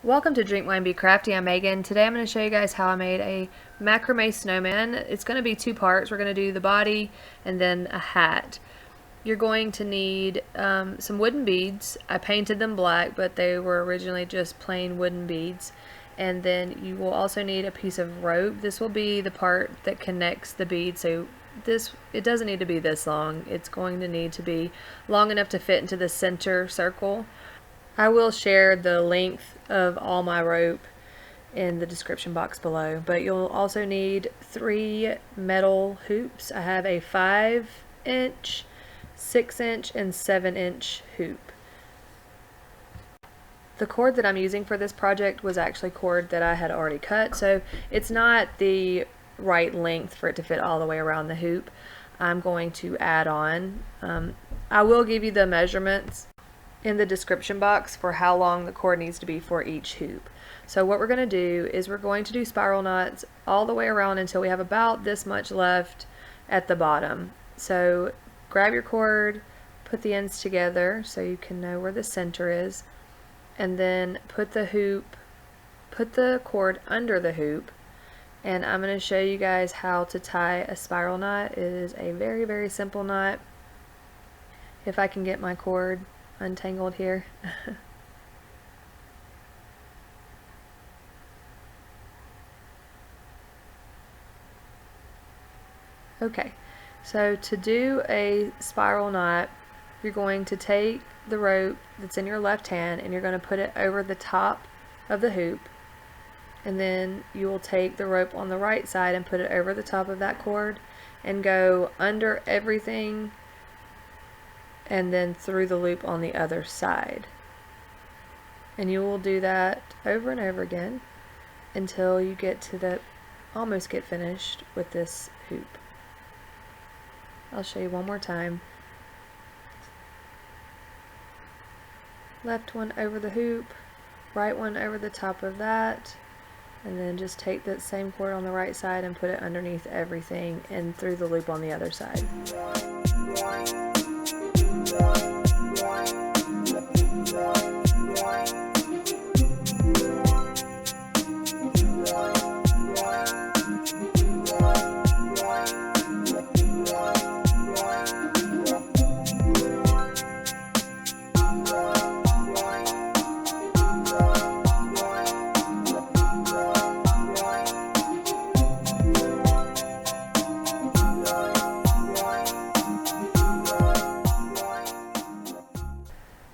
Welcome to Drink Wine Be Crafty. I'm Megan. Today I'm going to show you guys how I made a macrame snowman. It's going to be two parts. We're going to do the body and then a hat. You're going to need some wooden beads. I painted them black, but they were originally just plain wooden beads. And then you will also need a piece of rope. This will be the part that connects the bead. So it doesn't need to be this long. It's going to need to be long enough to fit into the center circle. I will share the length of all my rope in the description box below, but you'll also need 3 metal hoops. I have a 5-inch, 6-inch, and 7-inch hoop. The cord that I'm using for this project was actually cord that I had already cut, so it's not the right length for it to fit all the way around the hoop. I'm going to add on. I will give you the measurements in the description box for how long the cord needs to be for each hoop. So what we're going to do is we're going to do spiral knots all the way around until we have about this much left at the bottom. So grab your cord, put the ends together so you can know where the center is, and then put the cord under the hoop, and I'm going to show you guys how to tie a spiral knot. It is a very, very simple knot. If I can get my cord untangled here. Okay, so to do a spiral knot, you're going to take the rope that's in your left hand and you're going to put it over the top of the hoop, and then you will take the rope on the right side and put it over the top of that cord and go under everything and then through the loop on the other side. And you will do that over and over again until you get to almost get finished with this hoop. I'll show you one more time. Left one over the hoop, right one over the top of that, and then just take that same cord on the right side and put it underneath everything and through the loop on the other side.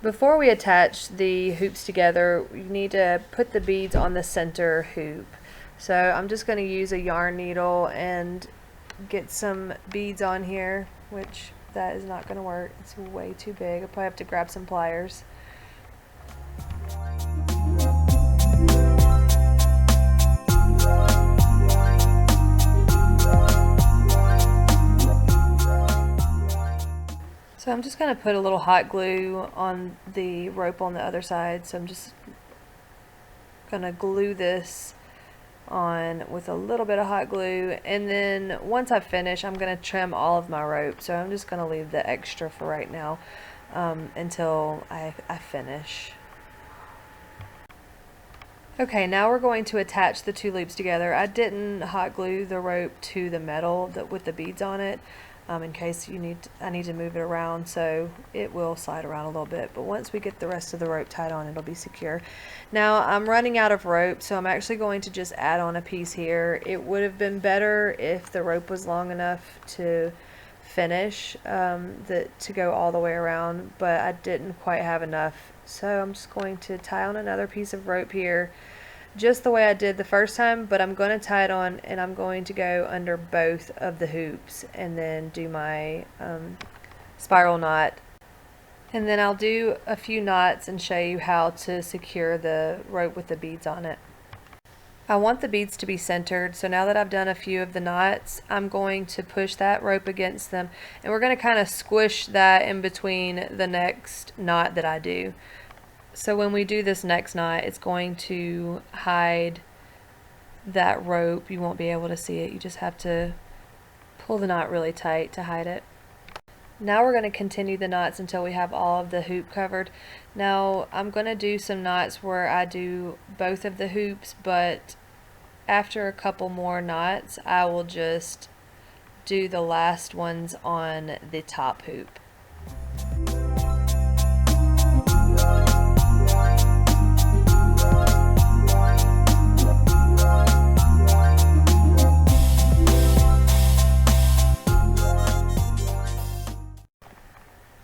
Before we attach the hoops together, you need to put the beads on the center hoop. So I'm just going to use a yarn needle and get some beads on here, which that is not going to work. It's way too big. I'll probably have to grab some pliers. So I'm just going to put a little hot glue on the rope on the other side. So I'm just going to glue this on with a little bit of hot glue, and then once I finish I'm going to trim all of my rope. So I'm just going to leave the extra for right now until I finish. Okay, now we're going to attach the two loops together. I didn't hot glue the rope to the metal with the beads on it. In case I need to move it around, so it will slide around a little bit, but once we get the rest of the rope tied on, it'll be secure. Now I'm running out of rope, so I'm actually going to just add on a piece here. It would have been better if the rope was long enough to finish, to go all the way around, but I didn't quite have enough, so I'm just going to tie on another piece of rope here, just the way I did the first time, but I'm going to tie it on and I'm going to go under both of the hoops and then do my spiral knot. And then I'll do a few knots and show you how to secure the rope with the beads on it. I want the beads to be centered, so now that I've done a few of the knots, I'm going to push that rope against them, and we're going to kind of squish that in between the next knot that I do. So when we do this next knot, it's going to hide that rope. You won't be able to see it. You just have to pull the knot really tight to hide it. Now we're going to continue the knots until we have all of the hoop covered. Now I'm going to do some knots where I do both of the hoops, but after a couple more knots I will just do the last ones on the top hoop.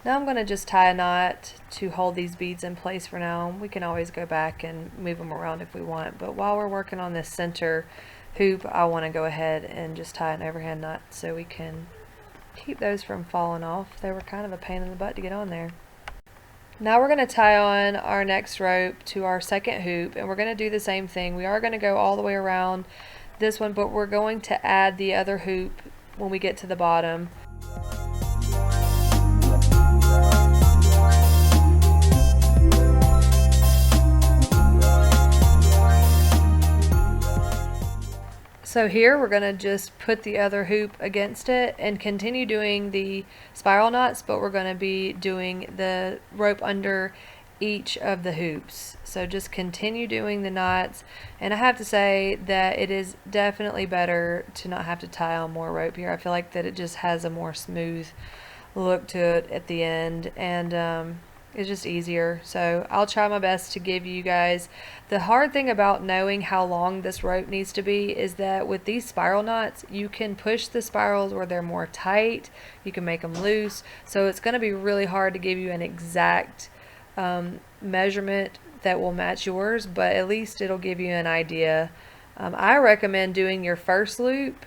Now I'm going to just tie a knot to hold these beads in place for now. We can always go back and move them around if we want, but while we're working on this center hoop, I want to go ahead and just tie an overhand knot so we can keep those from falling off. They were kind of a pain in the butt to get on there. Now we're going to tie on our next rope to our second hoop, and we're going to do the same thing. We are going to go all the way around this one, but we're going to add the other hoop when we get to the bottom. So here we're going to just put the other hoop against it and continue doing the spiral knots, but we're going to be doing the rope under each of the hoops. So just continue doing the knots, and I have to say that it is definitely better to not have to tie on more rope here. I feel like that it just has a more smooth look to it at the end, and it's just easier. So I'll try my best to give you guys. The hard thing about knowing how long this rope needs to be is that with these spiral knots, you can push the spirals where they're more tight, you can make them loose, so it's going to be really hard to give you an exact measurement that will match yours, but at least it'll give you an idea. I recommend doing your first loop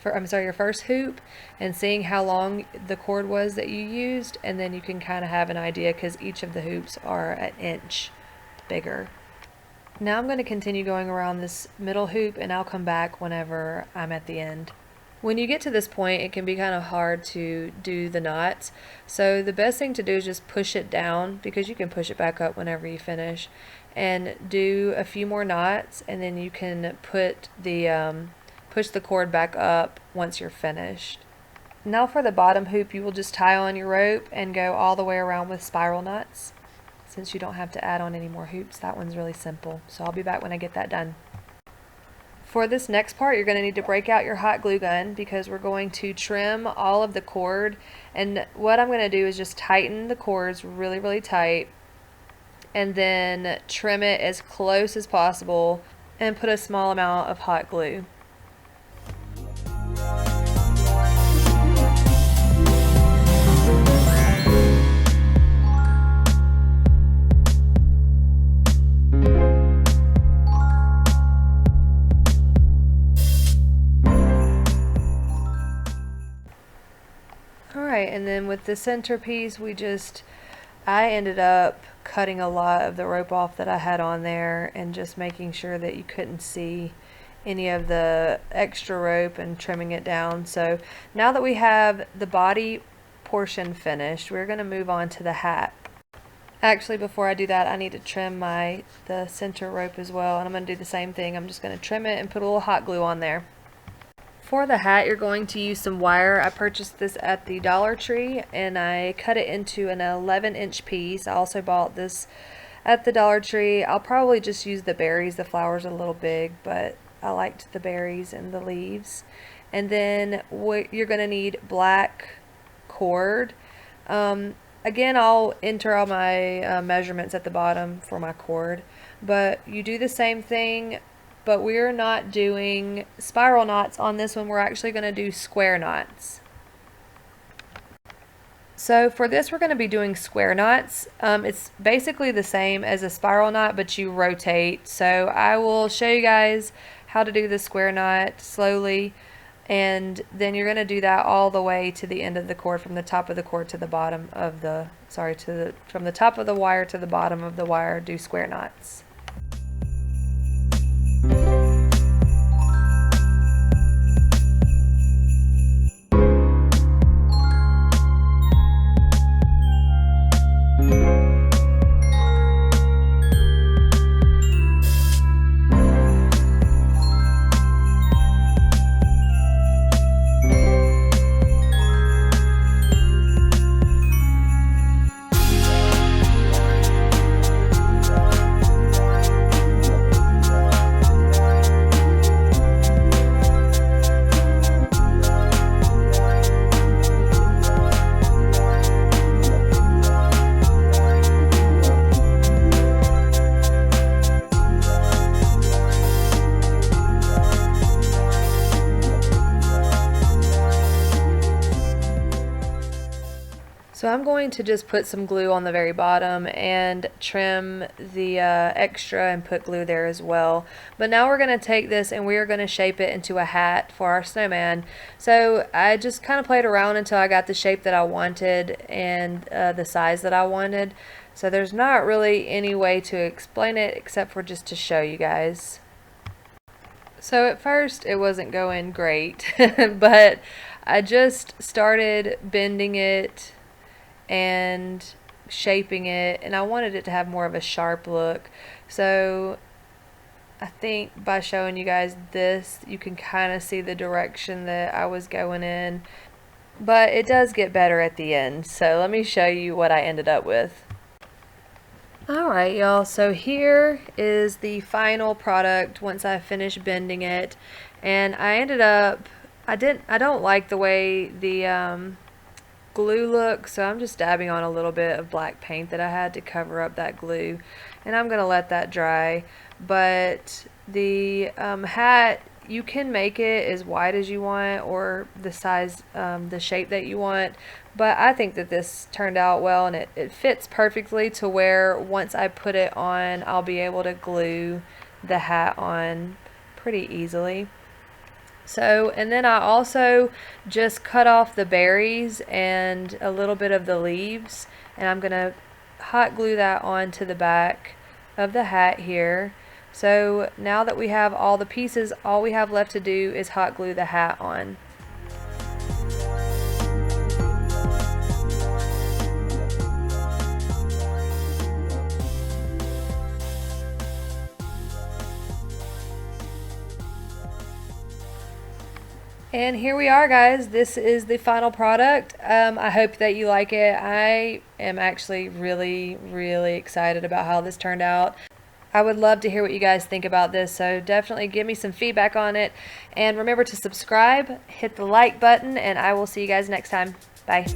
your first hoop and seeing how long the cord was that you used, and then you can kind of have an idea because each of the hoops are an inch bigger. Now I'm going to continue going around this middle hoop, and I'll come back whenever I'm at the end. When you get to this point, it can be kind of hard to do the knots, so the best thing to do is just push it down, because you can push it back up whenever you finish, and do a few more knots, and then you can put the push the cord back up once you're finished. Now for the bottom hoop, you will just tie on your rope and go all the way around with spiral knots. Since you don't have to add on any more hoops, that one's really simple. So I'll be back when I get that done. For this next part, you're going to need to break out your hot glue gun, because we're going to trim all of the cord. And what I'm going to do is just tighten the cords really, really tight, and then trim it as close as possible and put a small amount of hot glue. Alright, and then with the centerpiece, I ended up cutting a lot of the rope off that I had on there and just making sure that you couldn't see any of the extra rope and trimming it down. So now that we have the body portion finished, we're going to move on to the hat. Actually, before I do that, I need to trim the center rope as well, and I'm going to do the same thing. I'm just going to trim it and put a little hot glue on there. For the hat, you're going to use some wire. I purchased this at the Dollar Tree, and I cut it into an 11-inch piece. I also bought this at the Dollar Tree. I'll probably just use the berries. The flowers are a little big, but I liked the berries and the leaves. And then you're going to need black cord. Again, I'll enter all my measurements at the bottom for my cord, but you do the same thing. But we're not doing spiral knots on this one. We're actually going to do square knots. So for this, we're going to be doing square knots. It's basically the same as a spiral knot, but you rotate. So I will show you guys how to do the square knot slowly, and then you're going to do that all the way to the end of the cord, from the top of the cord to the bottom of the, from the top of the wire to the bottom of the wire. Do square knots. So I'm going to just put some glue on the very bottom and trim the extra and put glue there as well. But now we're going to take this and we are going to shape it into a hat for our snowman. So I just kind of played around until I got the shape that I wanted and the size that I wanted. So there's not really any way to explain it except for just to show you guys. So at first it wasn't going great, but I just started bending it and shaping it, and I wanted it to have more of a sharp look. So I think by showing you guys this, you can kind of see the direction that I was going in, but it does get better at the end. So let me show you what I ended up with. Alright y'all, so here is the final product once I finished bending it, and I ended up, I don't like the way the glue look, so I'm just dabbing on a little bit of black paint that I had to cover up that glue, and I'm gonna let that dry. But the hat, you can make it as wide as you want or the size, the shape that you want, but I think that this turned out well, and it fits perfectly to where once I put it on, I'll be able to glue the hat on pretty easily. So, and then I also just cut off the berries and a little bit of the leaves, and I'm going to hot glue that onto the back of the hat here. So now that we have all the pieces, all we have left to do is hot glue the hat on. And here we are, guys. This is the final product. I hope that you like it. I am actually really excited about how this turned out. I would love to hear what you guys think about this, so definitely give me some feedback on it. And remember to subscribe, hit the like button, and I will see you guys next time. Bye.